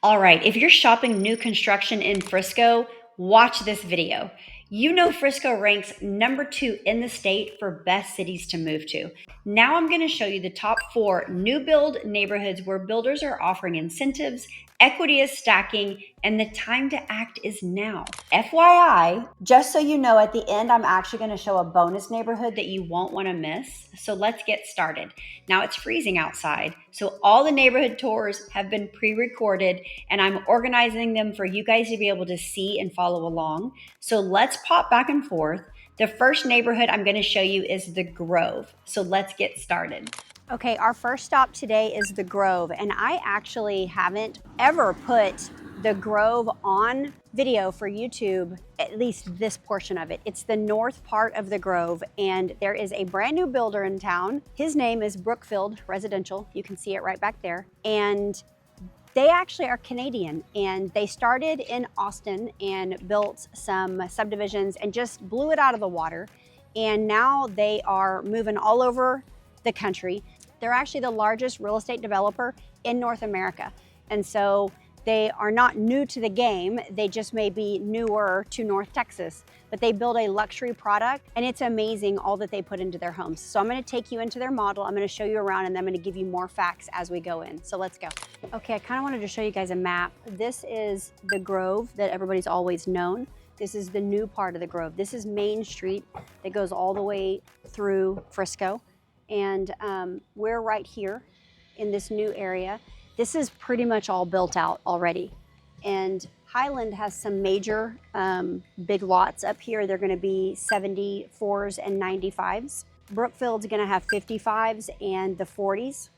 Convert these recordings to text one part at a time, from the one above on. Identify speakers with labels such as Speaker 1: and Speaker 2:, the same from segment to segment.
Speaker 1: All right, if you're shopping new construction in Frisco, watch this video. You know Frisco ranks #2 in the state for best cities to move to. Now I'm going to show you the top 4 new build neighborhoods where builders are offering incentives, equity is stacking, and the time to act is now. FYI, just so you know, at the end, I'm actually going to show a bonus neighborhood that you won't want to miss. So let's get started. Now it's freezing outside, so all the neighborhood tours have been pre-recorded and I'm organizing them for you guys to be able to see and follow along. So let's pop back and forth. The first neighborhood I'm going to show you is the Grove. So let's get started. Okay, our first stop today is the Grove, and I actually haven't ever put the Grove on video for YouTube, at least this portion of it. It's the north part of the Grove, and there is a brand new builder in town. His name is Brookfield Residential. You can see it right back there. And they actually are Canadian, and they started in Austin and built some subdivisions and just blew it out of the water. And now they are moving all over the country. They're actually the largest real estate developer in North America. And so they are not new to the game. They just may be newer to North Texas, but they build a luxury product, and it's amazing all that they put into their homes. So I'm gonna take you into their model. I'm gonna show you around, and then I'm gonna give you more facts as we go in. So let's go. Okay, I kind of wanted to show you guys a map. This is the Grove that everybody's always known. This is the new part of the Grove. This is Main Street that goes all the way through Frisco. And we're right here in this new area. This is pretty much all built out already. And Highland has some major big lots up here. They're gonna be 74s and 95s. Brookfield's gonna have 55s and the 40s.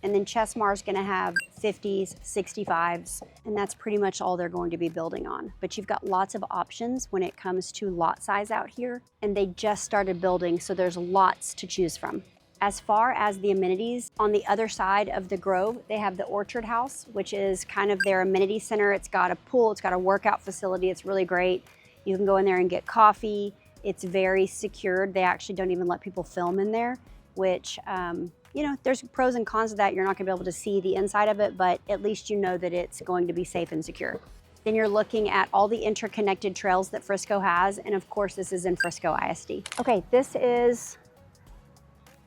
Speaker 1: And then Chesmar's gonna have 50s, 65s, and that's pretty much all they're going to be building on. But you've got lots of options when it comes to lot size out here, and they just started building, so there's lots to choose from. As far as the amenities, on the other side of the Grove, they have the Orchard House, which is kind of their amenity center. It's got a pool, it's got a workout facility, it's really great. You can go in there and get coffee. It's very secured. They actually don't even let people film in there, which, you know, there's pros and cons of that. You're not gonna be able to see the inside of it, but at least you know that it's going to be safe and secure. Then you're looking at all the interconnected trails that Frisco has, and of course, this is in Frisco ISD. Okay, this is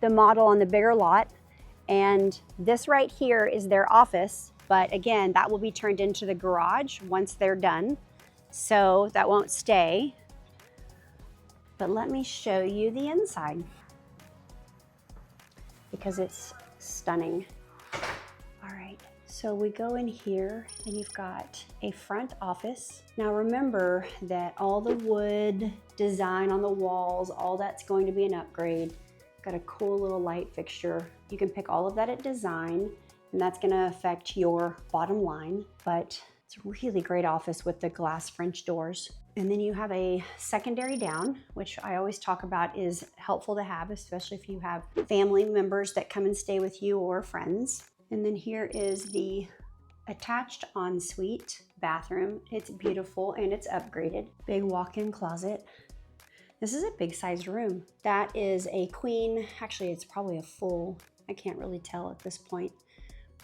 Speaker 1: the model on the bigger lot, and this right here is their office, but again, that will be turned into the garage once they're done, so that won't stay. But let me show you the inside because it's stunning. All right, so we go in here and you've got a front office. Now remember that all the wood design on the walls, all that's going to be an upgrade. Got a cool little light fixture. You can pick all of that at design, and that's gonna affect your bottom line, but it's a really great office with the glass French doors. And then you have a secondary down, which I always talk about is helpful to have, especially if you have family members that come and stay with you or friends. And then here is the attached ensuite bathroom. It's beautiful and it's upgraded. Big walk-in closet. This is a big sized room. That is a queen. Actually, it's probably a full. I can't really tell at this point,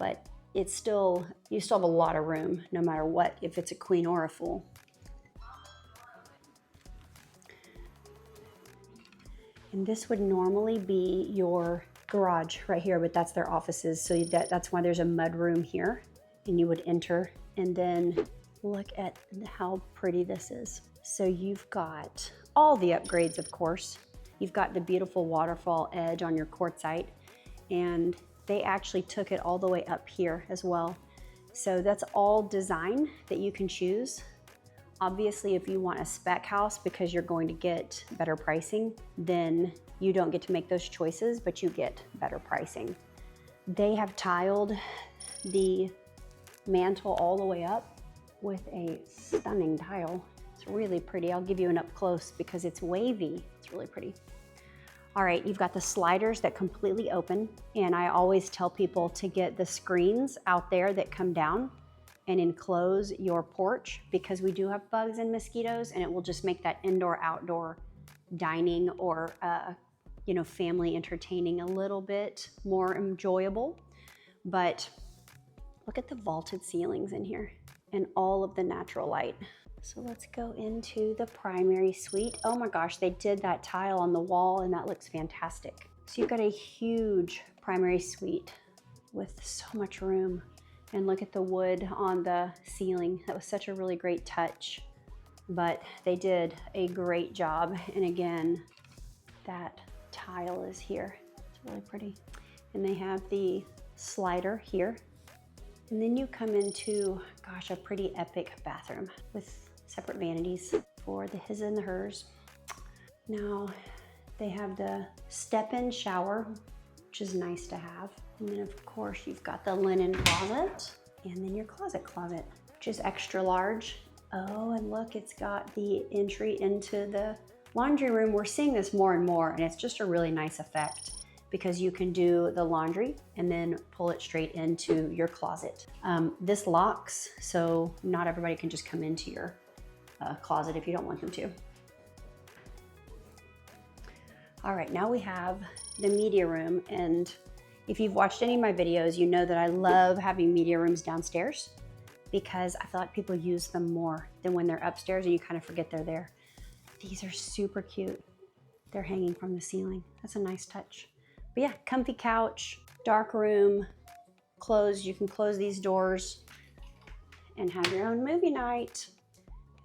Speaker 1: but it's still, you still have a lot of room no matter what, if it's a queen or a full. And this would normally be your garage right here, but that's their offices. So that's why there's a mud room here, and you would enter, and then look at how pretty this is. So you've got all the upgrades, of course. You've got the beautiful waterfall edge on your quartzite, and they actually took it all the way up here as well. So that's all design that you can choose. Obviously, if you want a spec house because you're going to get better pricing, then you don't get to make those choices, but you get better pricing. They have tiled the mantle all the way up with a stunning tile. It's really pretty. I'll give you an up close because it's wavy. It's really pretty. All right, you've got the sliders that completely open, and I always tell people to get the screens out there that come down and enclose your porch because we do have bugs and mosquitoes, and it will just make that indoor-outdoor dining or you know, family entertaining a little bit more enjoyable. But Look at the vaulted ceilings in here and all of the natural light. So let's go into the primary suite. Oh my gosh, they did that tile on the wall and that looks fantastic. So you've got a huge primary suite with so much room. And look at the wood on the ceiling. That was such a really great touch, but they did a great job. And again, that tile is here. It's really pretty. And they have the slider here. And then you come into, gosh, a pretty epic bathroom with separate vanities for the his and the hers. Now they have the step-in shower, which is nice to have. And then of course you've got the linen closet and then your closet, which is extra large. Oh, and look, it's got the entry into the laundry room. We're seeing this more and more, and it's just a really nice effect because you can do the laundry and then pull it straight into your closet. This locks, so not everybody can just come into your closet if you don't want them to. All right, now we have the media room, and if you've watched any of my videos, you know that I love having media rooms downstairs because I feel like people use them more than when they're upstairs and you kind of forget they're there. These are super cute. They're hanging from the ceiling. That's a nice touch. But yeah, comfy couch, dark room, closed. You can close these doors and have your own movie night.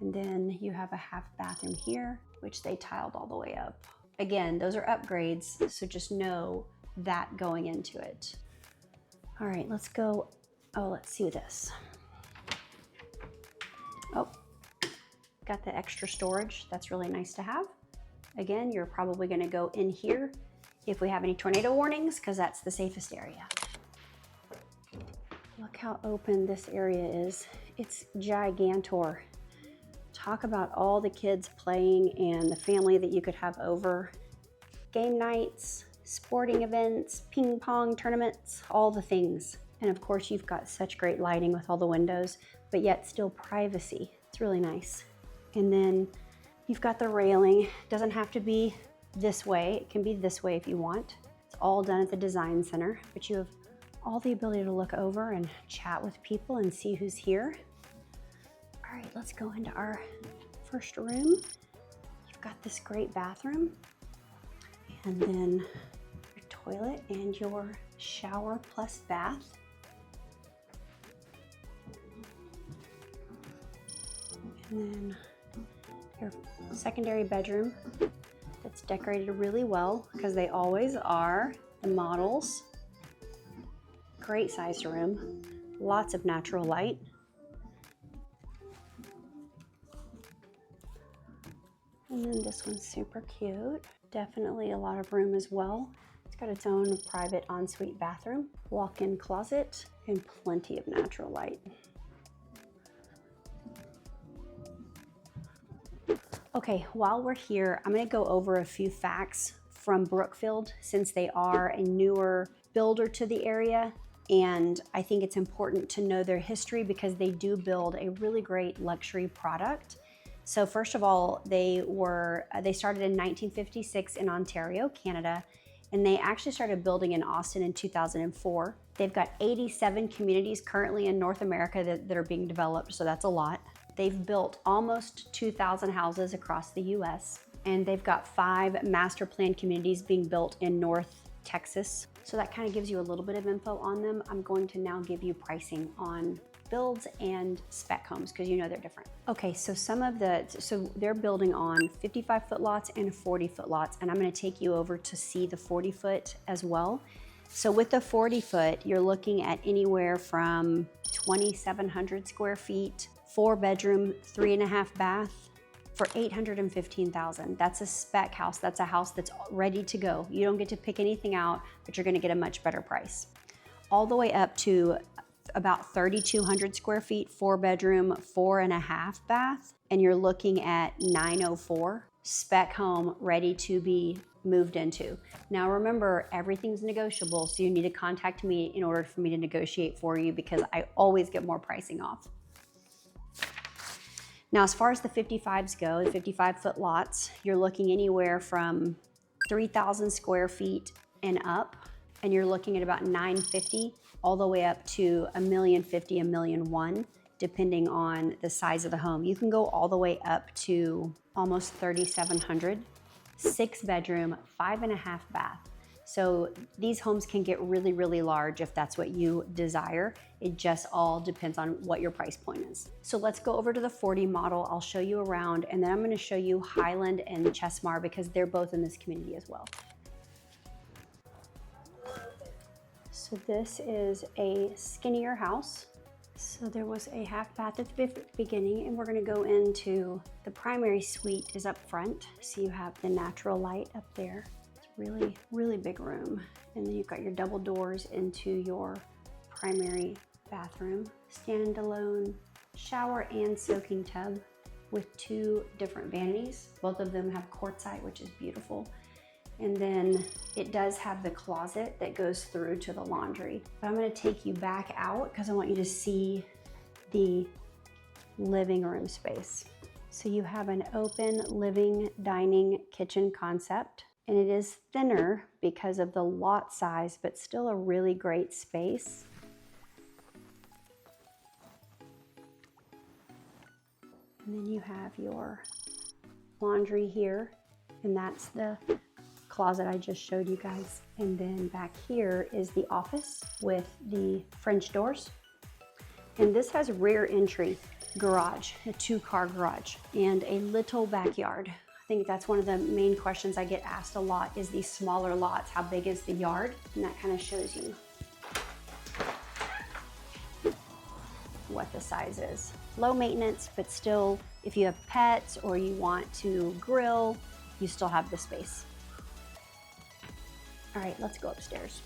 Speaker 1: And then you have a half bathroom here, which they tiled all the way up. Again, those are upgrades, so just know that going into it. All right, let's go. Oh, let's see this. Oh, got the extra storage. That's really nice to have. Again, you're probably gonna go in here if we have any tornado warnings, because that's the safest area. Look how open this area is. It's gigantor. Talk about all the kids playing and the family that you could have over. Game nights, sporting events, ping pong tournaments, all the things. And of course, you've got such great lighting with all the windows, but yet still privacy. It's really nice. And then you've got the railing. It doesn't have to be this way. It can be this way if you want. It's all done at the design center, but you have all the ability to look over and chat with people and see who's here. All right, let's go into our first room. You've got this great bathroom and then your toilet and your shower plus bath. And then your secondary bedroom that's decorated really well because they always are, the models. Great sized room, lots of natural light. And then this one's super cute. Definitely a lot of room as well. It's got its own private ensuite bathroom, walk-in closet, and plenty of natural light. Okay, while we're here, I'm gonna go over a few facts from Brookfield since they are a newer builder to the area. And I think it's important to know their history because they do build a really great luxury product. So first of all, they started in 1956 in Ontario, Canada, and they actually started building in Austin in 2004. They've got 87 communities currently in North America that are being developed, so that's a lot. They've built almost 2,000 houses across the US, and they've got 5 master plan communities being built in North Texas. So that kind of gives you a little bit of info on them. I'm going to now give you pricing on builds and spec homes because you know they're different. Okay, so so they're building on 55-foot lots and 40-foot lots, and I'm gonna take you over to see the 40-foot as well. So with the 40-foot, you're looking at anywhere from 2,700 square feet, 4-bedroom, 3.5 bath for $815,000. That's a spec house. That's a house that's ready to go. You don't get to pick anything out, but you're gonna get a much better price. All the way up to about 3,200 square feet, 4-bedroom, 4.5 bath, and you're looking at $904, spec home ready to be moved into. Now remember, everything's negotiable, so you need to contact me in order for me to negotiate for you because I always get more pricing off. Now, as far as the 55s go, the 55-foot lots, you're looking anywhere from 3,000 square feet and up, and you're looking at about $950 all the way up to $1,050,000, $1,001,000, depending on the size of the home. You can go all the way up to almost 3,700, 6-bedroom, 5.5 bath. So these homes can get really, really large if that's what you desire. It just all depends on what your price point is. So let's go over to the 40 model. I'll show you around, and then I'm gonna show you Highland and Chesmar because they're both in this community as well. So this is a skinnier house. So there was a half bath at the beginning, and we're gonna go into the primary suite is up front. So you have the natural light up there. It's really, really big room. And then you've got your double doors into your primary bathroom. Standalone shower and soaking tub with 2 different vanities. Both of them have quartzite, which is beautiful. And then it does have the closet that goes through to the laundry. But I'm gonna take you back out because I want you to see the living room space. So you have an open living, dining, kitchen concept. And it is thinner because of the lot size, but still a really great space. And then you have your laundry here, and that's the closet I just showed you guys. And then back here is the office with the French doors. And this has rear entry garage, a 2-car garage, and a little backyard. I think that's one of the main questions I get asked a lot is these smaller lots, how big is the yard? And that kind of shows you what the size is. Low maintenance, but still, if you have pets or you want to grill, you still have the space. All right, let's go upstairs.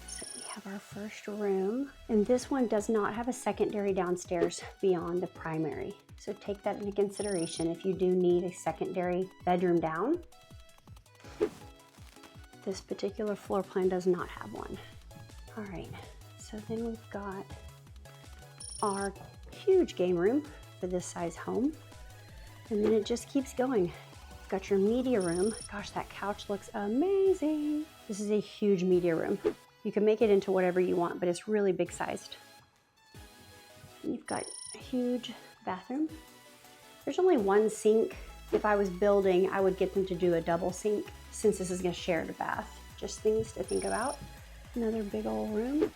Speaker 1: So we have our first room, and this one does not have a secondary downstairs beyond the primary. So take that into consideration if you do need a secondary bedroom down. This particular floor plan does not have one. All right, so then we've got our huge game room for this size home. And then it just keeps going. You've got your media room. Gosh, that couch looks amazing. This is a huge media room. You can make it into whatever you want, but it's really big sized. And you've got a huge bathroom. There's only one sink. If I was building, I would get them to do a double sink since this is gonna share the bath. Just things to think about. Another big old room.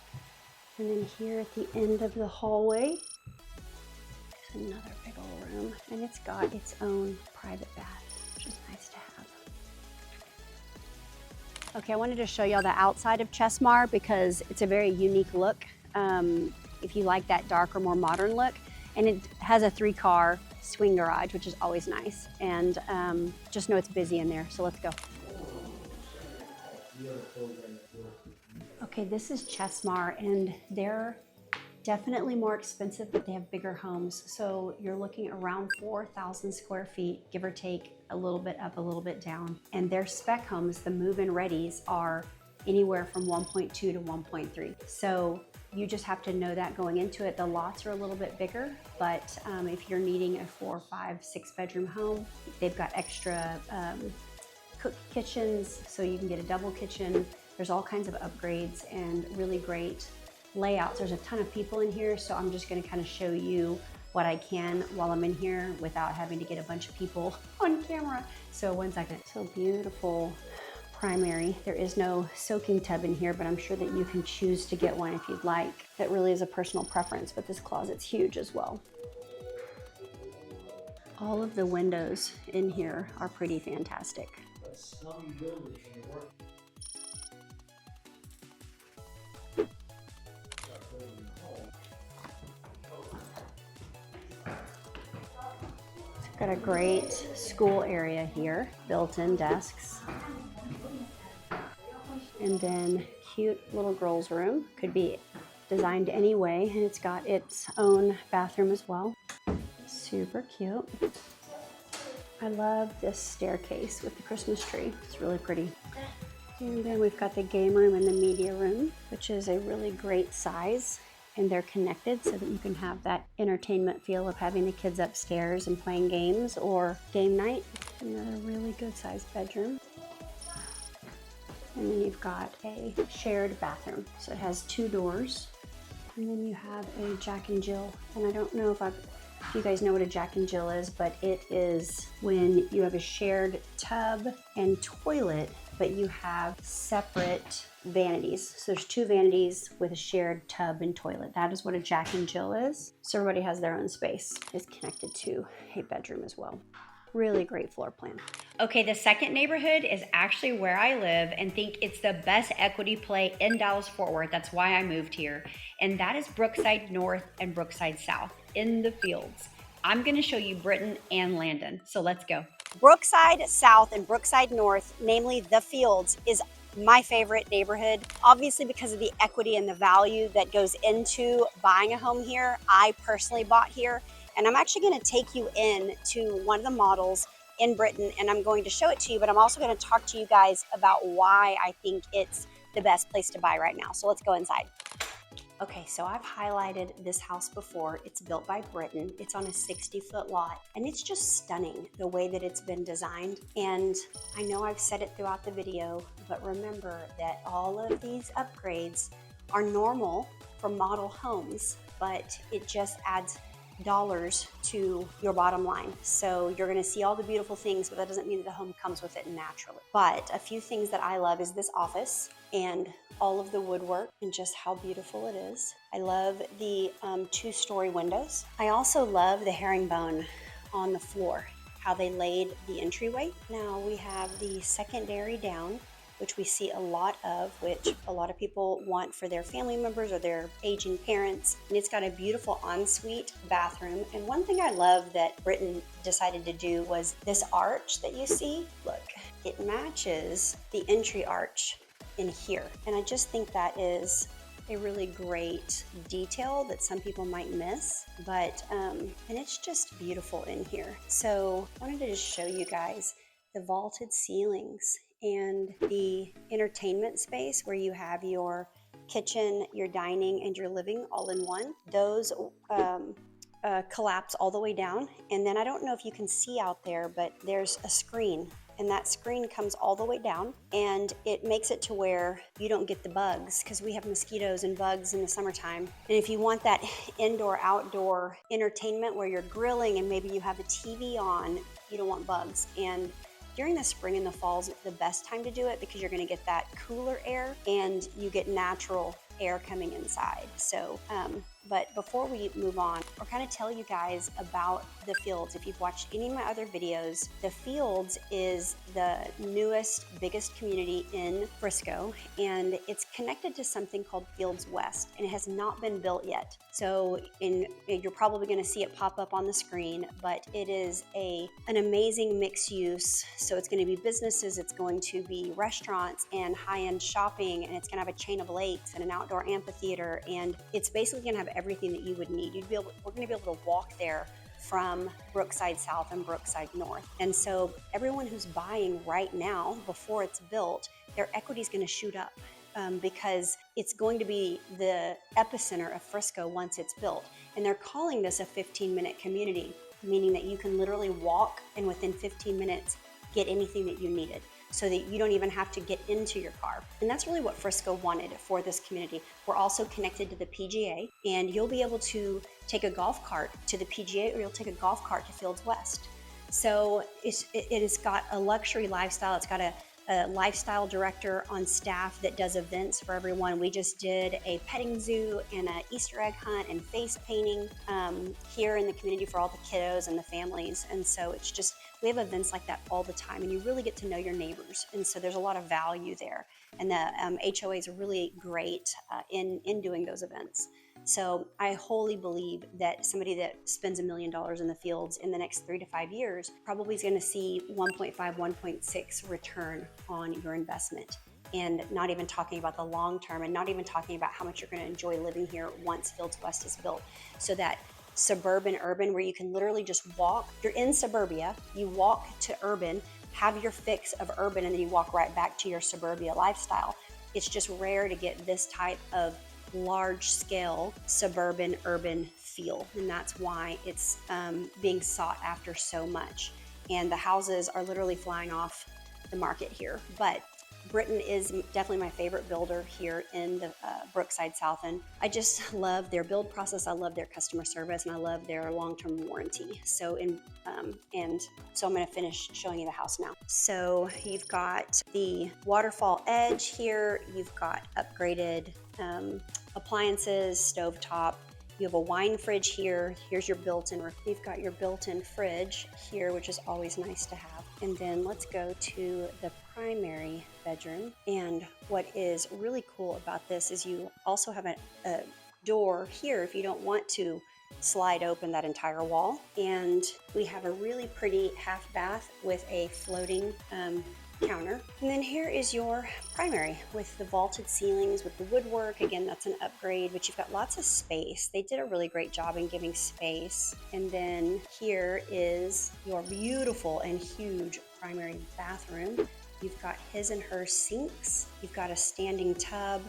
Speaker 1: And then here at the end of the hallway, there's another big old room. And it's got its own private bath, which is nice to have. Okay, I wanted to show y'all the outside of Chesmar because it's a very unique look. If you like that darker, more modern look. And it has a 3-car swing garage, which is always nice. And just know it's busy in there, so let's go. Okay, this is Chesmar, and they're definitely more expensive, but they have bigger homes. So you're looking at around 4,000 square feet, give or take a little bit up, a little bit down. And their spec homes, the move-in readies, are anywhere from 1.2 to 1.3. So you just have to know that going into it. The lots are a little bit bigger, but if you're needing a 4, 5, 6-bedroom home, they've got extra cook kitchens, so you can get a double kitchen. There's all kinds of upgrades and really great layouts. There's a ton of people in here, so I'm just gonna kind of show you what I can while I'm in here without having to get a bunch of people on camera. So 1 second. So beautiful primary. There is no soaking tub in here, but I'm sure that you can choose to get one if you'd like. That really is a personal preference, but this closet's huge as well. All of the windows in here are pretty fantastic. Got a great school area here, built-in desks. And then cute little girls' room. Could be designed any way, and it's got its own bathroom as well. Super cute. I love this staircase with the Christmas tree. It's really pretty. And then we've got the game room and the media room, which is a really great size. And they're connected so that you can have that entertainment feel of having the kids upstairs and playing games or game night. Another really good sized bedroom. And then you've got a shared bathroom. So it has 2 doors. And then you have a Jack and Jill. And I don't know if you guys know what a Jack and Jill is, but it is when you have a shared tub and toilet, but you have separate vanities. So there's 2 vanities with a shared tub and toilet. That is what a Jack and Jill is. So everybody has their own space. It's connected to a bedroom as well. Really great floor plan. Okay, the second neighborhood is actually where I live and think it's the best equity play in Dallas-Fort Worth. That's why I moved here. And that is Brookside North and Brookside South in the Fields. I'm gonna show you Britton and Landon, so let's go. Brookside South and Brookside North, namely the Fields, is my favorite neighborhood, obviously because of the equity and the value that goes into buying a home here. I personally bought here, and I'm actually gonna take you in to one of the models in Britton, and I'm going to show it to you, but I'm also gonna talk to you guys about why I think it's the best place to buy right now. So let's go inside. Okay, so I've highlighted this house before. It's built by Britton. It's on a 60-foot lot, and it's just stunning the way that it's been designed. And I know I've said it throughout the video, but remember that all of these upgrades are normal for model homes, but it just adds dollars to your bottom line. So you're gonna see all the beautiful things, but that doesn't mean that the home comes with it naturally. But a few things that I love is this office and all of the woodwork and just how beautiful it is. I love the 2-story windows. I also love the herringbone on the floor, how they laid the entryway. Now we have the secondary down, which we see a lot of, which a lot of people want for their family members or their aging parents. And it's got a beautiful ensuite bathroom. And one thing I love that Britton decided to do was this arch that you see. Look, it matches the entry arch in here. And I just think that is a really great detail that some people might miss, but and it's just beautiful in here. So I wanted to just show you guys the vaulted ceilings and the entertainment space where you have your kitchen, your dining, and your living all in one. Those collapse all the way down. And then I don't know if you can see out there, but there's a screen, and that screen comes all the way down, and it makes it to where you don't get the bugs, because we have mosquitoes and bugs in the summertime. And if you want that indoor-outdoor entertainment where you're grilling and maybe you have a TV on, you don't want bugs. And during the spring and the fall is the best time to do it, because you're going to get that cooler air and you get natural air coming inside. So, but before we move on, I'll kind of tell you guys about the Fields. If you've watched any of my other videos, the Fields is the newest, biggest community in Frisco, and it's connected to something called Fields West, and it has not been built yet. So you're probably going to see it pop up on the screen, but it is an amazing mixed use. So it's going to be businesses, it's going to be restaurants and high-end shopping, and it's going to have a chain of lakes and an outdoor amphitheater, and it's basically going to have everything that you would need. We're going to be able to walk there from Brookside South and Brookside North. And so everyone who's buying right now, before it's built, their equity is going to shoot up. Because it's going to be the epicenter of Frisco once it's built. And they're calling this a 15-minute community, meaning that you can literally walk and within 15 minutes get anything that you needed, so that you don't even have to get into your car. And that's really what Frisco wanted for this community. We're also connected to the PGA, and you'll be able to take a golf cart to the PGA, or you'll take a golf cart to Fields West. So it has got a luxury lifestyle. It's got a lifestyle director on staff that does events for everyone. We just did a petting zoo and an Easter egg hunt and face painting here in the community for all the kiddos and the families. And so it's just, we have events like that all the time, and you really get to know your neighbors. And so there's a lot of value there. And the HOA is really great in doing those events. So I wholly believe that somebody that spends $1 million in the Fields in the next 3 to 5 years probably is going to see 1.5, 1.6 return on your investment. And not even talking about the long term, and not even talking about how much you're going to enjoy living here once Fields West is built. So that suburban urban where you can literally just walk, you're in suburbia, you walk to urban, have your fix of urban, and then you walk right back to your suburbia lifestyle. It's just rare to get this type of large-scale suburban urban feel, and that's why it's being sought after so much. And the houses are literally flying off the market here. But Britain is definitely my favorite builder here in the Brookside South End. I just love their build process. I love their customer service, and I love their long-term warranty. So so I'm going to finish showing you the house now. So you've got the waterfall edge here. You've got upgraded appliances, stovetop. You have a wine fridge here. Here's your built-in. You've got your built-in fridge here, which is always nice to have. And then let's go to the primary bedroom. And what is really cool about this is you also have a door here if you don't want to slide open that entire wall. And we have a really pretty half bath with a floating counter. And then here is your primary with the vaulted ceilings, with the woodwork. Again, that's an upgrade, but you've got lots of space. They did a really great job in giving space. And then here is your beautiful and huge primary bathroom. You've got his and her sinks. You've got a standing tub,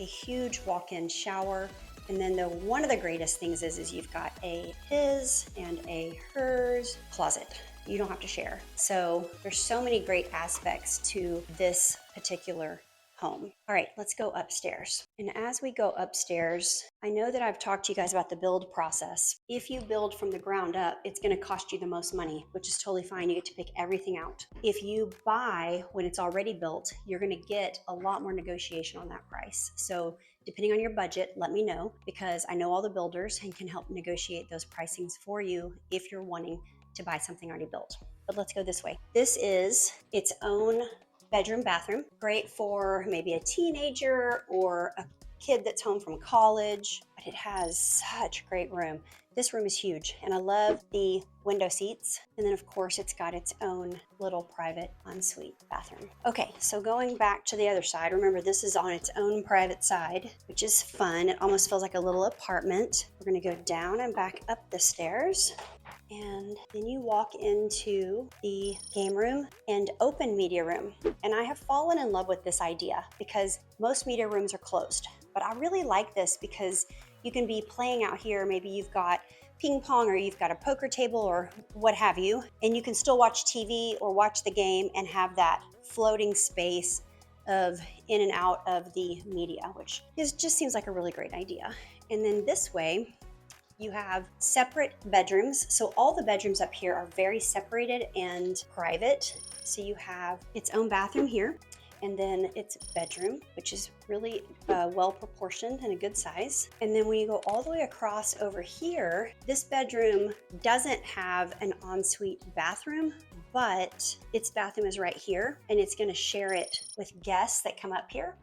Speaker 1: a huge walk-in shower. And then one of the greatest things is you've got a his and a hers closet. You don't have to share. So there's so many great aspects to this particular home. All right, let's go upstairs. And as we go upstairs, I know that I've talked to you guys about the build process. If you build from the ground up, it's going to cost you the most money, which is totally fine. You get to pick everything out. If you buy when it's already built, you're going to get a lot more negotiation on that price. So depending on your budget, let me know, because I know all the builders and can help negotiate those pricings for you if you're wanting to buy something already built. But let's go this way. This is its own bedroom bathroom, great for maybe a teenager or a kid that's home from college, but it has such great room. This room is huge, and I love the window seats. And then of course it's got its own little private ensuite bathroom. Okay, so going back to the other side, remember this is on its own private side, which is fun. It almost feels like a little apartment. We're gonna go down and back up the stairs. And then you walk into the game room and open media room. And I have fallen in love with this idea because most media rooms are closed. But I really like this because you can be playing out here. Maybe you've got ping pong or you've got a poker table or what have you. And you can still watch TV or watch the game and have that floating space of in and out of the media, which just seems like a really great idea. And then this way, you have separate bedrooms. So all the bedrooms up here are very separated and private. So you have its own bathroom here, and then its bedroom, which is really well proportioned and a good size. And then when you go all the way across over here, this bedroom doesn't have an ensuite bathroom, but its bathroom is right here, and it's gonna share it with guests that come up here.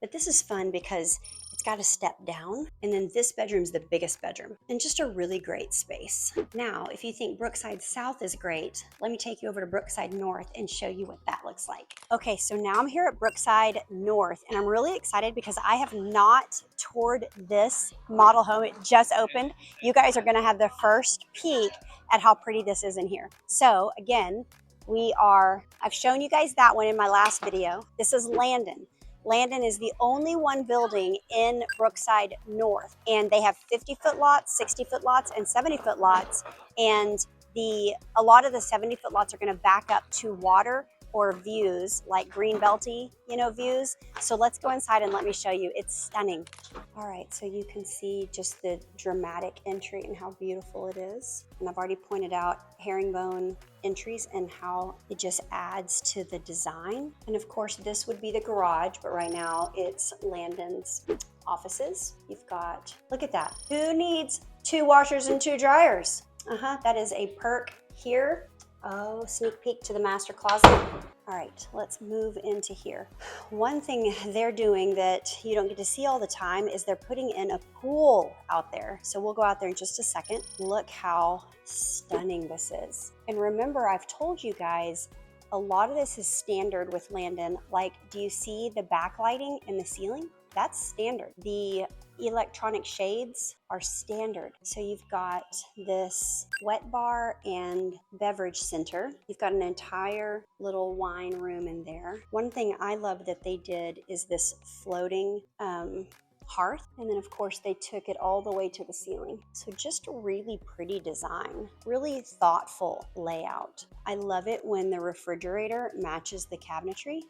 Speaker 1: But this is fun because it's got a step down, and then this bedroom's the biggest bedroom, and just a really great space. Now, if you think Brookside South is great, let me take you over to Brookside North and show you what that looks like. Okay, so now I'm here at Brookside North, and I'm really excited because I have not toured this model home. It just opened. You guys are gonna have the first peek at how pretty this is in here. So again, I've shown you guys that one in my last video. This is Landon. Landon is the only one building in Brookside North, and they have 50-foot lots, 60-foot lots, and 70-foot lots. And a lot of the 70-foot lots are going to back up to water or views like green belty, views. So let's go inside and let me show you. It's stunning. All right, so you can see just the dramatic entry and how beautiful it is. And I've already pointed out herringbone entries and how it just adds to the design. And of course, this would be the garage, but right now it's Landon's offices. You've got, look at that. Who needs 2 washers and 2 dryers? That is a perk here. Oh, sneak peek to the master closet. All right, let's move into here. One thing they're doing that you don't get to see all the time is they're putting in a pool out there. So we'll go out there in just a second. Look how stunning this is. And remember, I've told you guys, a lot of this is standard with Landon. Like, do you see the backlighting in the ceiling? That's standard. The electronic shades are standard. So you've got this wet bar and beverage center. You've got an entire little wine room in there. One thing I love that they did is this floating hearth. And then of course they took it all the way to the ceiling. So just a really pretty design, really thoughtful layout. I love it when the refrigerator matches the cabinetry.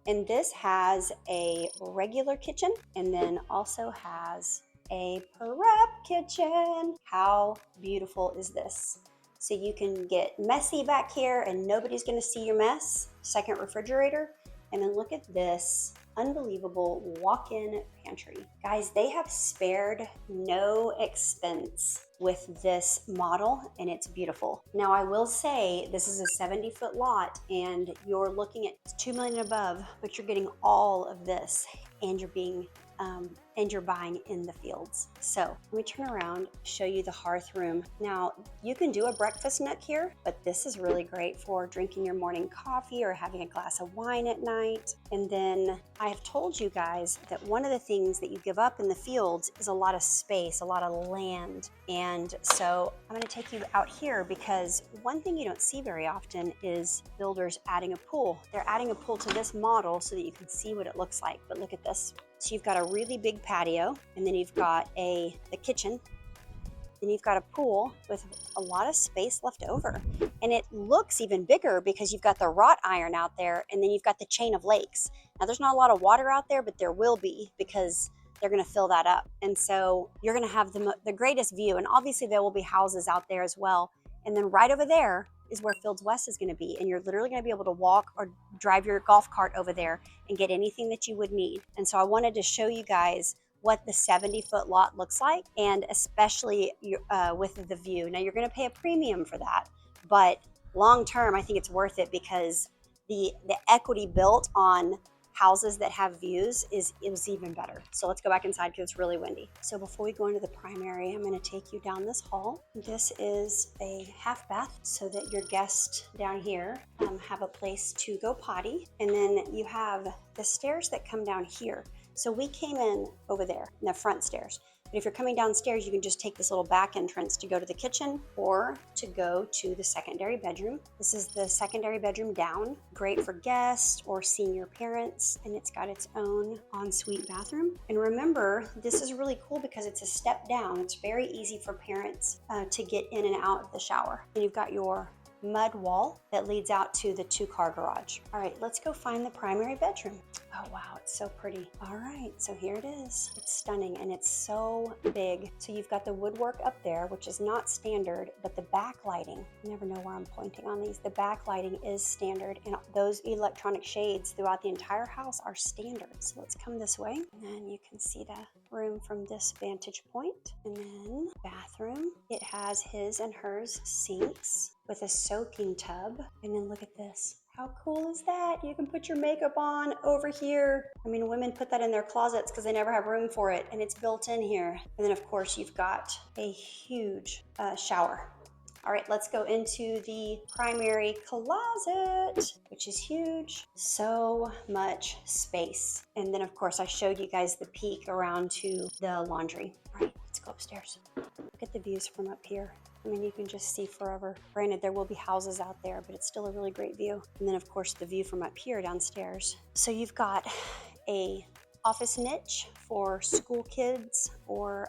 Speaker 1: And this has a regular kitchen and then also has a prep kitchen. How beautiful is this? So you can get messy back here and nobody's gonna see your mess. Second refrigerator. And then look at this unbelievable walk-in pantry. Guys, they have spared no expense with this model and it's beautiful. Now I will say this is a 70-foot lot and you're looking at 2 million above, but you're getting all of this and you're buying in the fields. So let me turn around, show you the hearth room. Now you can do a breakfast nook here, but this is really great for drinking your morning coffee or having a glass of wine at night. And then I have told you guys that one of the things that you give up in the fields is a lot of space, a lot of land. And so I'm gonna take you out here because one thing you don't see very often is builders adding a pool. They're adding a pool to this model so that you can see what it looks like, but look at this. So you've got a really big patio, and then you've got the kitchen, then you've got a pool with a lot of space left over. And it looks even bigger because you've got the wrought iron out there, and then you've got the chain of lakes. Now there's not a lot of water out there, but there will be because they're gonna fill that up. And so you're gonna have the greatest view, and obviously there will be houses out there as well. And then right over there is where Fields West is gonna be. And you're literally gonna be able to walk or drive your golf cart over there and get anything that you would need. And so I wanted to show you guys what the 70-foot lot looks like, and especially with the view. Now you're gonna pay a premium for that, but long term, I think it's worth it because the equity built on houses that have views is even better. So let's go back inside because it's really windy. So before we go into the primary, I'm going to take you down this hall. This is a half bath so that your guests down here have a place to go potty. And then you have the stairs that come down here. So we came in over there, in the front stairs. But if you're coming downstairs, you can just take this little back entrance to go to the kitchen or to go to the secondary bedroom. This is the secondary bedroom down. Great for guests or senior parents, and it's got its own ensuite bathroom. And remember, this is really cool because it's a step down. It's very easy for parents to get in and out of the shower. And you've got your mud wall that leads out to the 2-car garage. All right, let's go find the primary bedroom. Oh wow, it's so pretty. All right, so here it is. It's stunning and it's so big. So you've got the woodwork up there, which is not standard, but the backlighting, I never know where I'm pointing on these. The backlighting is standard and those electronic shades throughout the entire house are standard. So let's come this way and then you can see the room from this vantage point. And then bathroom, it has his and hers sinks with a soaking tub. And then look at this. How cool is that? You can put your makeup on over here. I mean, women put that in their closets because they never have room for it, and it's built in here. And then of course you've got a huge shower. All right, let's go into the primary closet, which is huge. So much space. And then of course I showed you guys the peek around to the laundry. All right, let's go upstairs. Look at the views from up here. I mean, you can just see forever. Granted, there will be houses out there, but it's still a really great view. And then of course the view from up here downstairs. So you've got a office niche for school kids or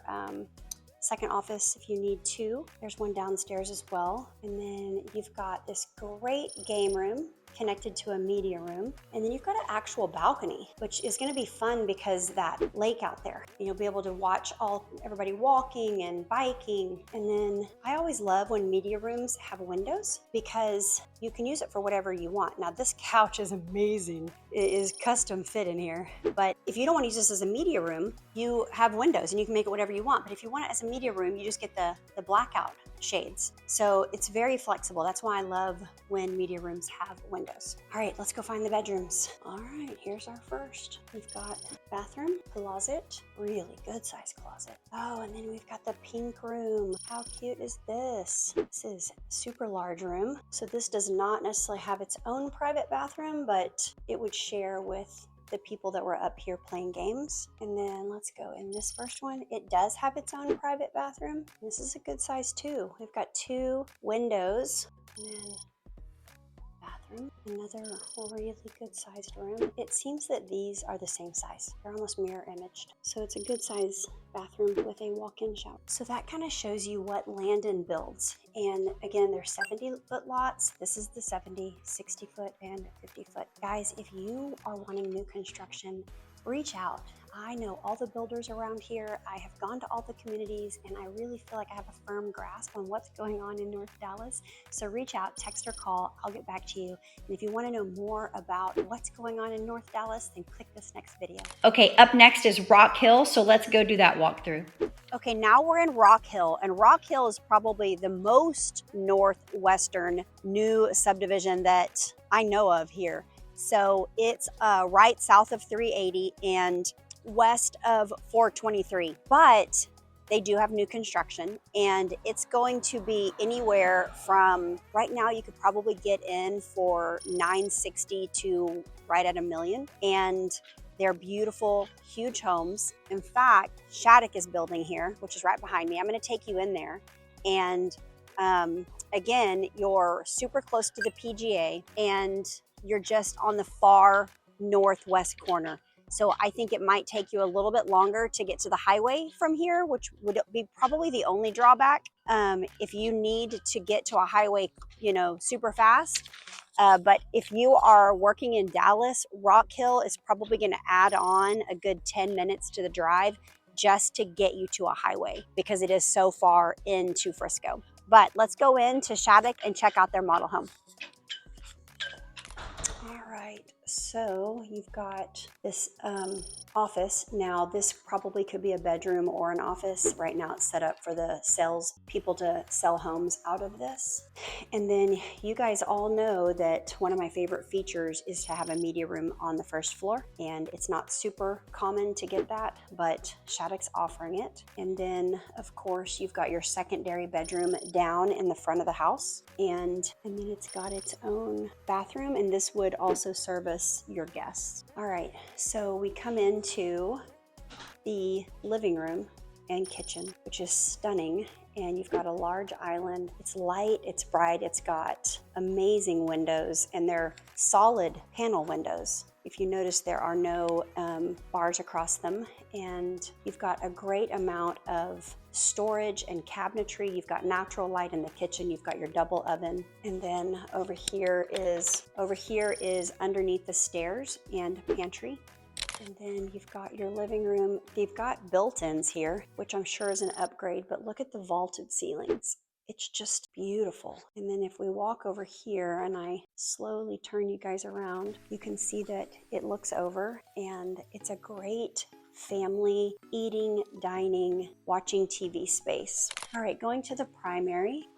Speaker 1: second office if you need to. There's one downstairs as well. And then you've got this great game room connected to a media room. And then you've got an actual balcony, which is gonna be fun because that lake out there, and you'll be able to watch everybody walking and biking. And then I always love when media rooms have windows because you can use it for whatever you want. Now this couch is amazing. It is custom fit in here. But if you don't want to use this as a media room, you have windows and you can make it whatever you want. But if you want it as a media room, you just get the blackout shades. So it's very flexible. That's why I love when media rooms have windows. All right, let's go find the bedrooms. All right, here's our first. We've got bathroom, closet, really good size closet. Oh, and then we've got the pink room. How cute is this? This is a super large room. So this does not necessarily have its own private bathroom, but it would share with the people that were up here playing games. And then let's go in this first one. It does have its own private bathroom. This is a good size too. We've got 2 windows and then bathroom. Another really good sized room. It seems that these are the same size. They're almost mirror imaged. So it's a good size bathroom with a walk-in shower. So that kind of shows you what Landon builds. And again, they're 70-foot lots. This is the 70, 60-foot, and 50-foot. Guys, if you are wanting new construction, reach out. I know all the builders around here. I have gone to all the communities, and I really feel like I have a firm grasp on what's going on in North Dallas. So reach out, text or call. I'll get back to you. And if you want to know more about what's going on in North Dallas, then click this next video. Okay, up next is Rock Hill. So let's go do that walkthrough. Okay, now we're in Rock Hill, and Rock Hill is probably the most northwestern new subdivision that I know of here. So it's right south of 380 and west of 423, but they do have new construction, and it's going to be anywhere from, right now you could probably get in for 960 to right at $1 million, and they're beautiful, huge homes. In fact, Shattuck is building here, which is right behind me. I'm going to take you in there, and again, you're super close to the PGA, and you're just on the far northwest corner. So I think it might take you a little bit longer to get to the highway from here, which would be probably the only drawback. If you need to get to a highway, super fast. But if you are working in Dallas, Rock Hill is probably going to add on a good 10 minutes to the drive just to get you to a highway, because it is so far into Frisco. But let's go into Shattuck and check out their model home. All right, so you've got this office. Now this probably could be a bedroom or an office. Right now it's set up for the people to sell homes out of this. And then you guys all know that one of my favorite features is to have a media room on the first floor, and it's not super common to get that, but Shattuck's offering it. And then of course you've got your secondary bedroom down in the front of the house, and then it's got its own bathroom, and this would also service your guests. All right, so we come into the living room and kitchen, which is stunning. And you've got a large island. It's light, it's bright, it's got amazing windows, and they're solid panel windows. If you notice, there are no bars across them, and you've got a great amount of storage and cabinetry. You've got natural light in the kitchen. You've got your double oven, and then over here is underneath the stairs and pantry. And then you've got your living room. They've got built-ins here, which I'm sure is an upgrade, but look at the vaulted ceilings. It's just beautiful. And then if we walk over here and I slowly turn you guys around, you can see that it looks over, and it's a great family eating, dining, watching TV space. All right, going to the primary.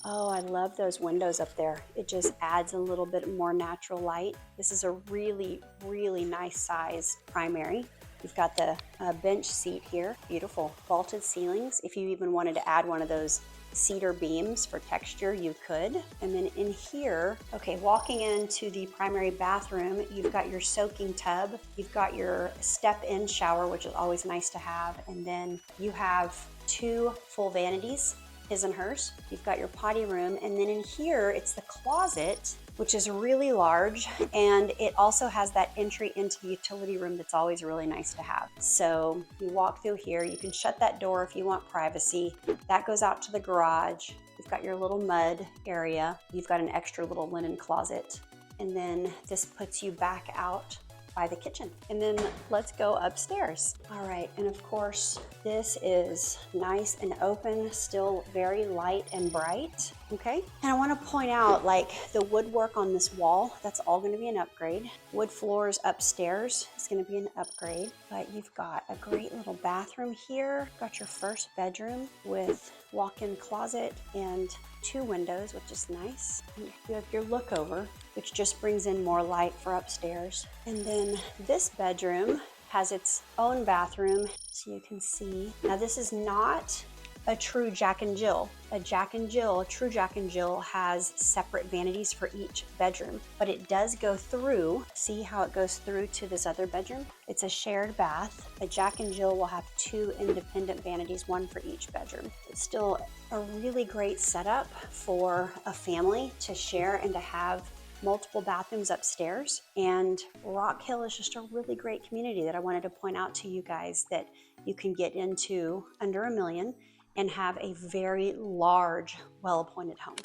Speaker 1: Oh, I love those windows up there. It just adds a little bit more natural light. This is a really, really nice size primary. You've got the bench seat here. Beautiful vaulted ceilings. If you even wanted to add one of those cedar beams for texture, you could. And then in here, okay, walking into the primary bathroom, you've got your soaking tub. You've got your step-in shower, which is always nice to have. And then you have 2 full vanities, his and hers. You've got your potty room, and then in here it's the closet, which is really large, and it also has that entry into the utility room that's always really nice to have. So you walk through here, you can shut that door if you want privacy. That goes out to the garage. You've got your little mud area. You've got an extra little linen closet, and then this puts you back out by the kitchen. And then let's go upstairs. All right, and of course, this is nice and open, still very light and bright, okay? And I wanna point out, like, the woodwork on this wall, that's all gonna be an upgrade. Wood floors upstairs is gonna be an upgrade, but you've got a great little bathroom here. Got your first bedroom with walk-in closet and 2 windows, which is nice. And you have your look over, which just brings in more light for upstairs. And then this bedroom has its own bathroom, so you can see. Now this is not a true Jack and Jill. A true Jack and Jill has separate vanities for each bedroom, but it does go through. See how it goes through to this other bedroom? It's a shared bath. A Jack and Jill will have 2 independent vanities, 1 for each bedroom. It's still a really great setup for a family to share and to have multiple bathrooms upstairs. And Rock Hill is just a really great community that I wanted to point out to you guys, that you can get into under $1 million and have a very large, well-appointed home.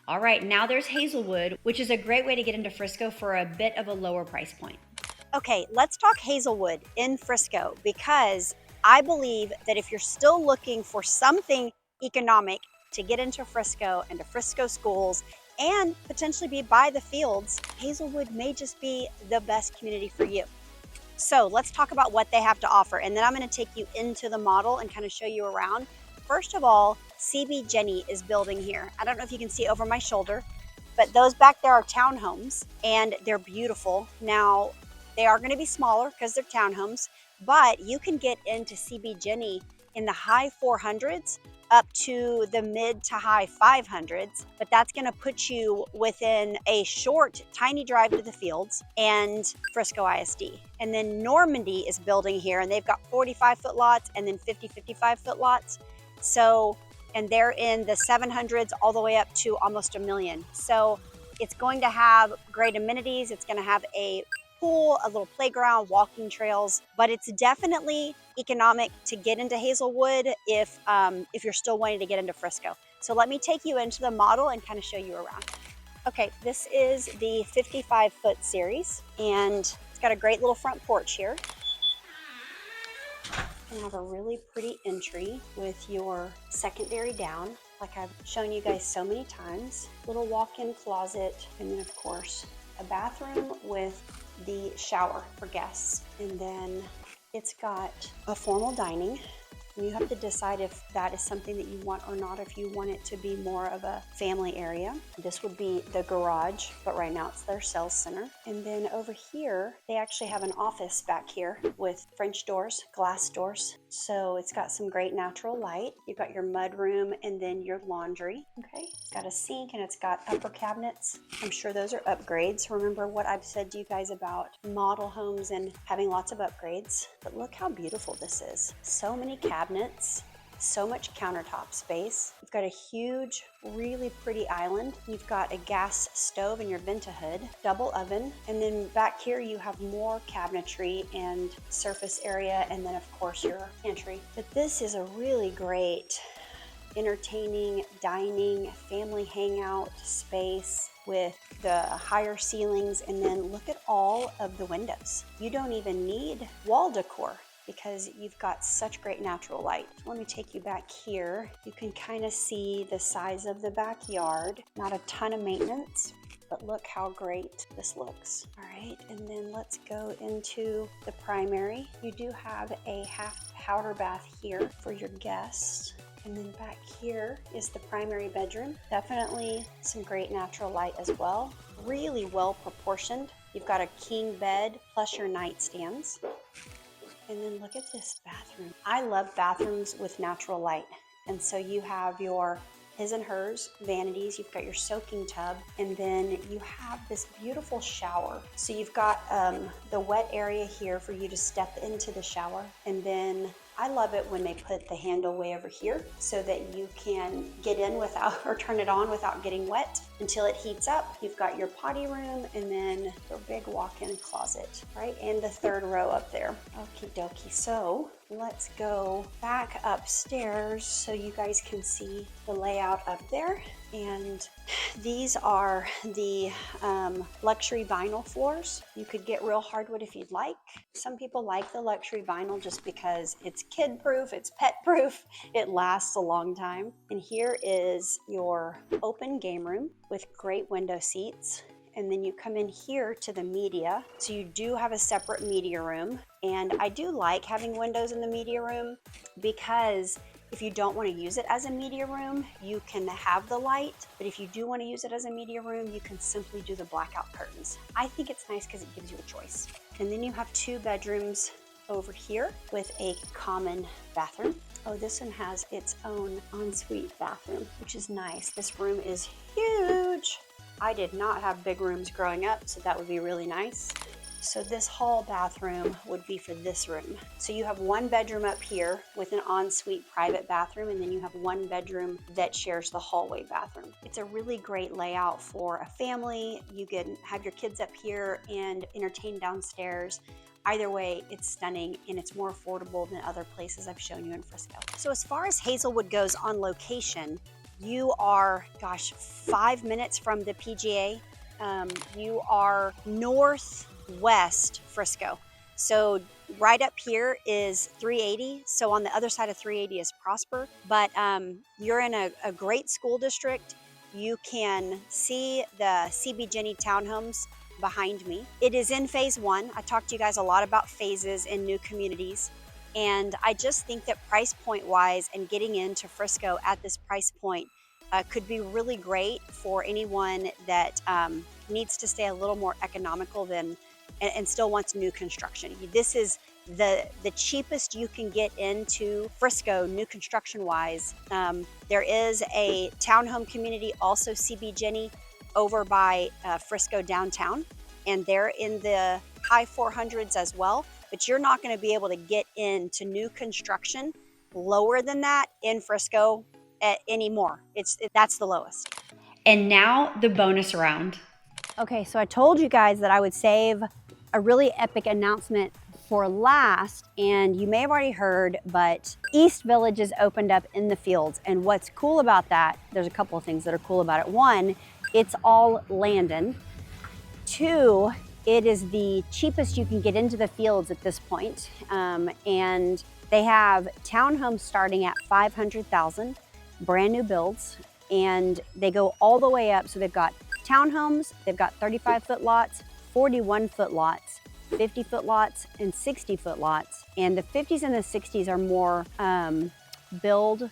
Speaker 1: All right, now there's Hazelwood, which is a great way to get into Frisco for a bit of a lower price point. Okay, let's talk Hazelwood in Frisco, because I believe that if you're still looking for something economic to get into Frisco and to Frisco schools and potentially be by the fields, Hazelwood may just be the best community for you. So let's talk about what they have to offer, and then I'm going to take you into the model and kind of show you around. First of all, CB Jenny is building here. I don't know if you can see over my shoulder, but those back there are townhomes, and they're beautiful. Now, they are going to be smaller because they're townhomes, but you can get into CB Jenny in the high 400s up to the mid to high 500s, but that's going to put you within a short, tiny drive to the fields and Frisco ISD. And then Normandy is building here, and they've got 45-foot lots and then 55-foot lots. So, and they're in the 700s all the way up to almost $1 million. So it's going to have great amenities. It's going to have a pool, a little playground, walking trails, but it's definitely economic to get into Hazelwood if you're still wanting to get into Frisco. So let me take you into the model and kind of show you around. Okay, this is the 55-foot series, and it's got a great little front porch here. You have a really pretty entry with your secondary down, like I've shown you guys so many times. Little walk-in closet, and then of course a bathroom with the shower for guests. And then it's got a formal dining. You have to decide if that is something that you want or not, if you want it to be more of a family area. This would be the garage, but right now it's their sales center. And then over here, they actually have an office back here with French doors, glass doors. So it's got some great natural light. You've got your mud room and then your laundry. Okay, it's got a sink and it's got upper cabinets. I'm sure those are upgrades. Remember what I've said to you guys about model homes and having lots of upgrades. But look how beautiful this is. So many cabinets, so much countertop space. You've got a huge, really pretty island. You've got a gas stove in your Ventahood, double oven, and then back here you have more cabinetry and surface area, and then of course your pantry. But this is a really great entertaining, dining, family hangout space with the higher ceilings, and then look at all of the windows. You don't even need wall decor because you've got such great natural light. Let me take you back here. You can kind of see the size of the backyard. Not a ton of maintenance, but look how great this looks. All right, and then let's go into the primary. You do have a half powder bath here for your guests. And then back here is the primary bedroom. Definitely some great natural light as well. Really well proportioned. You've got a king bed plus your nightstands. And then look at this bathroom. I love bathrooms with natural light. And so you have your his and hers vanities, you've got your soaking tub, and then you have this beautiful shower. So you've got the wet area here for you to step into the shower. And then I love it when they put the handle way over here so that you can get in without, or turn it on without getting wet until it heats up. You've got your potty room and then your big walk-in closet, right? And the third row up there. Okie dokie. So let's go back upstairs so you guys can see the layout up there. And these are the luxury vinyl floors. You could get real hardwood if you'd like. Some people like the luxury vinyl just because it's kid-proof, it's pet-proof, it lasts a long time. And here is your open game room with great window seats. And then you come in here to the media. So you do have a separate media room. And I do like having windows in the media room because if you don't want to use it as a media room, you can have the light. But if you do want to use it as a media room, you can simply do the blackout curtains. I think it's nice because it gives you a choice. And then you have two bedrooms over here with a common bathroom. Oh, this one has its own ensuite bathroom, which is nice. This room is huge. I did not have big rooms growing up, so that would be really nice. So this hall bathroom would be for this room. So you have one bedroom up here with an ensuite private bathroom, and then you have one bedroom that shares the hallway bathroom. It's a really great layout for a family. You can have your kids up here and entertain downstairs. Either way, it's stunning and it's more affordable than other places I've shown you in Frisco. So as far as Hazelwood goes on location, you are, 5 minutes from the PGA. You are northwest Frisco. So right up here is 380. So on the other side of 380 is Prosper, but you're in a great school district. You can see the CB Jenny townhomes behind me. It is in phase 1. I talked to you guys a lot about phases in new communities. And I just think that price point wise and getting into Frisco at this price point could be really great for anyone that needs to stay a little more economical than and still wants new construction. This is the cheapest you can get into Frisco, new construction wise. There is a townhome community, also CB Jenny, over by Frisco downtown, and they're in the high 400s as well. But you're not going to be able to get into new construction lower than that in Frisco anymore. That's the lowest. And now the bonus round. Okay, so I told you guys that I would save a really epic announcement for last, and you may have already heard, but East Village is opened up in the fields. And what's cool about that, there's a couple of things that are cool about it. One, it's all Landon. Two, it is the cheapest you can get into the fields at this point. And they have townhomes starting at $500,000, brand new builds, and they go all the way up. So they've got townhomes, they've got 35-foot lots, 41-foot lots, 50-foot lots, and 60-foot lots. And the 50s and the 60s are more build,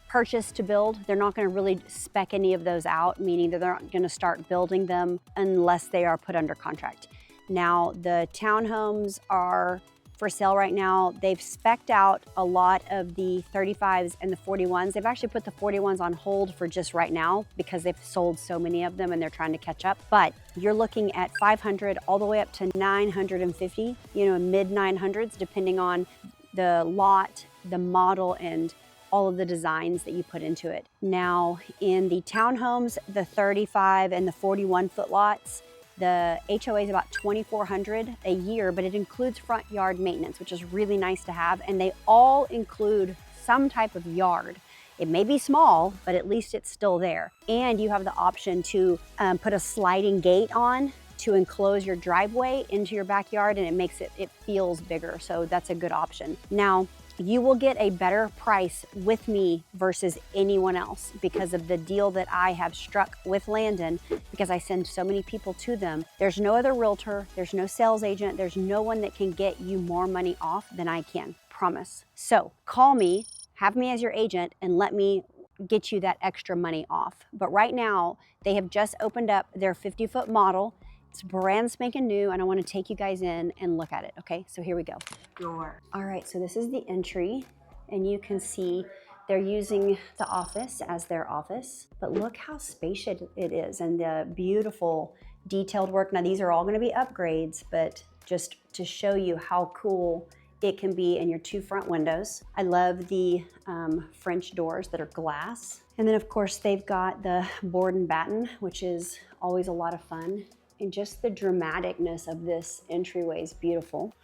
Speaker 1: purchase to build. They're not going to really spec any of those out, meaning that they're not going to start building them unless they are put under contract. Now, the townhomes are for sale right now. They've spec'd out a lot of the 35s and the 41s. They've actually put the 41s on hold for just right now because they've sold so many of them and they're trying to catch up. But you're looking at 500 all the way up to 950, mid 900s, depending on the lot, the model, and all of the designs that you put into it. Now, in the townhomes, the 35 and the 41-foot lots, the HOA is about $2,400 a year, but it includes front yard maintenance, which is really nice to have. And they all include some type of yard. It may be small, but at least it's still there. And you have the option to put a sliding gate on to enclose your driveway into your backyard, and it feels bigger. So that's a good option. Now, you will get a better price with me versus anyone else because of the deal that I have struck with Landon, because I send so many people to them. There's no other realtor, there's no sales agent, there's no one that can get you more money off than I can, promise. So call me, have me as your agent, and let me get you that extra money off. But right now, they have just opened up their 50-foot model. It's brand spanking new, and I want to take you guys in and look at it. Okay, so here we go. All right, so this is the entry, and you can see they're using the office as their office, but look how spacious it is and the beautiful detailed work. Now, these are all going to be upgrades, but just to show you how cool it can be in your 2 front windows. I love the French doors that are glass. And then, of course, they've got the board and batten, which is always a lot of fun. And just the dramaticness of this entryway is beautiful.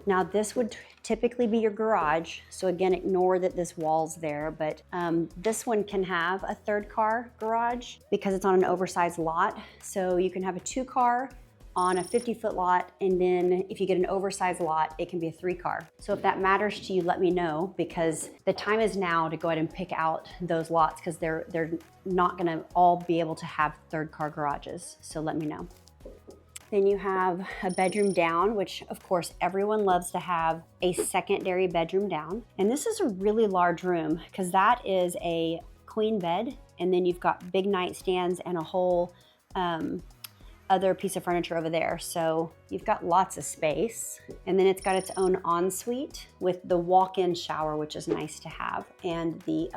Speaker 1: Now, this would typically be your garage. So again, ignore that this wall's there, but this one can have a 3rd car garage because it's on an oversized lot. So you can have a 2-car on a 50-foot lot, and then if you get an oversized lot, it can be a 3-car. So if that matters to you, let me know, because the time is now to go ahead and pick out those lots, because they're not gonna all be able to have 3rd car garages. So let me know. Then you have a bedroom down, which of course everyone loves to have a secondary bedroom down. And this is a really large room because that is a queen bed, and then you've got big nightstands and a whole other piece of furniture over there. So you've got lots of space. And then it's got its own ensuite with the walk-in shower, which is nice to have, and the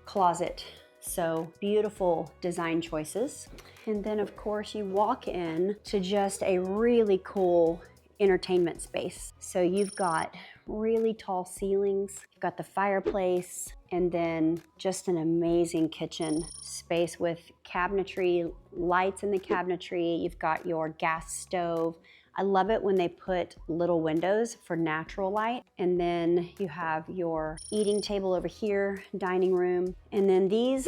Speaker 1: closet So beautiful design choices. And then of course you walk in to just a really cool entertainment space. So you've got really tall ceilings, you've got the fireplace, and then just an amazing kitchen space with cabinetry, lights in the cabinetry. You've got your gas stove. I love it when they put little windows for natural light. And then you have your eating table over here, dining room. And then these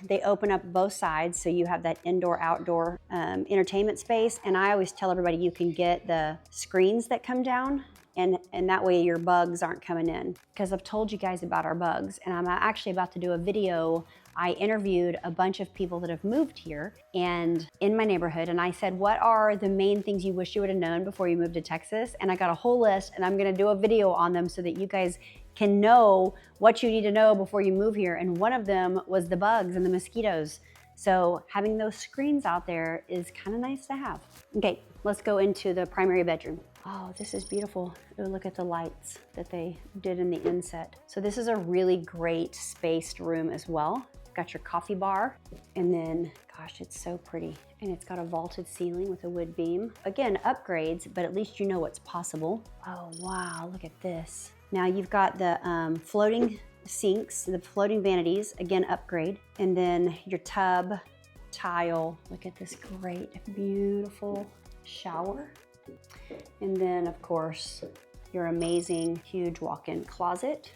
Speaker 1: they open up both sides. So you have that indoor, outdoor entertainment space. And I always tell everybody you can get the screens that come down, and that way your bugs aren't coming in. Because I've told you guys about our bugs, and I'm actually about to do a video. I interviewed a bunch of people that have moved here and in my neighborhood, and I said, what are the main things you wish you would have known before you moved to Texas? And I got a whole list, and I'm gonna do a video on them so that you guys can know what you need to know before you move here. And one of them was the bugs and the mosquitoes. So having those screens out there is kind of nice to have. Okay, let's go into the primary bedroom. Oh, this is beautiful. Oh, look at the lights that they did in the inset. So this is a really great spaced room as well. Got your coffee bar, and then, gosh, it's so pretty. And it's got a vaulted ceiling with a wood beam. Again, upgrades, but at least you know what's possible. Oh, wow, look at this. Now you've got the floating sinks, the floating vanities, again, upgrade. And then your tub, tile. Look at this great, beautiful shower. And then, of course, your amazing, huge walk-in closet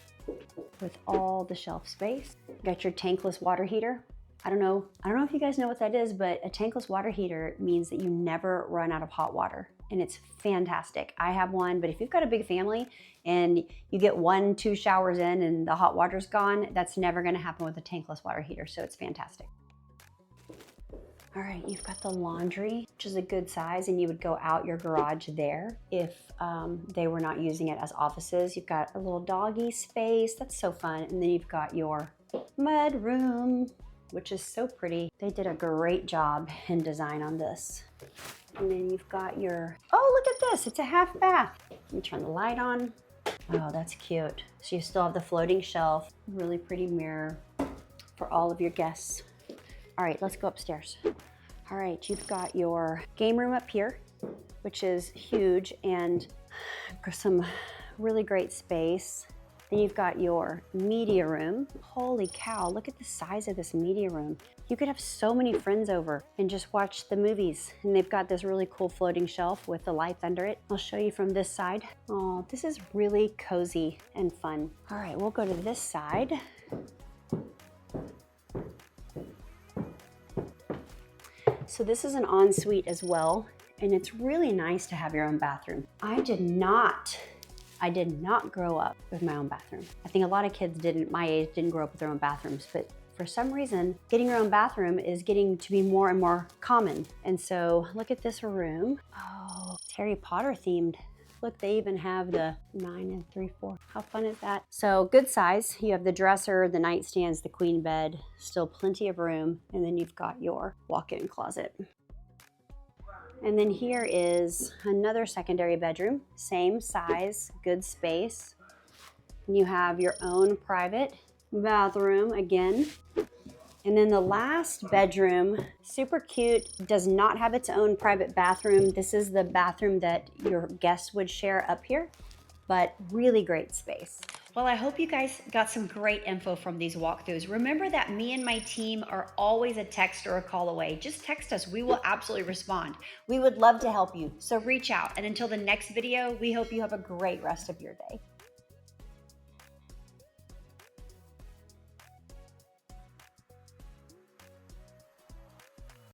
Speaker 1: with all the shelf space. Got your tankless water heater. I don't know if you guys know what that is, but a tankless water heater means that you never run out of hot water. And it's fantastic. I have one, but if you've got a big family and you get 1-2 showers in and the hot water's gone, that's never gonna happen with a tankless water heater, so it's fantastic. All right, you've got the laundry, which is a good size, and you would go out your garage there if they were not using it as offices. You've got a little doggy space, that's so fun. And then you've got your mud room, which is so pretty. They did a great job in design on this. And then you've got your, oh, look at this, it's a half bath. Let me turn the light on. Oh, that's cute. So you still have the floating shelf, really pretty mirror for all of your guests. All right, let's go upstairs. All right, you've got your game room up here, which is huge and some really great space. Then you've got your media room. Holy cow, look at the size of this media room. You could have so many friends over and just watch the movies. And they've got this really cool floating shelf with the lights under it. I'll show you from this side. Oh, this is really cozy and fun. All right, we'll go to this side. So this is an ensuite as well, and it's really nice to have your own bathroom. I did not grow up with my own bathroom. I think a lot of kids my age didn't grow up with their own bathrooms, but for some reason, getting your own bathroom is getting to be more and more common. And so look at this room. Oh, it's Harry Potter themed. Look, they even have the 9 3/4. How fun is that? So good size. You have the dresser, the nightstands, the queen bed, still plenty of room. And then you've got your walk-in closet. And then here is another secondary bedroom, same size, good space. And you have your own private bathroom again. And then the last bedroom, super cute, does not have its own private bathroom. This is the bathroom that your guests would share up here, but really great space. Well, I hope you guys got some great info from these walkthroughs. Remember that me and my team are always a text or a call away. Just text us, we will absolutely respond. We would love to help you, so reach out. And until the next video, we hope you have a great rest of your day.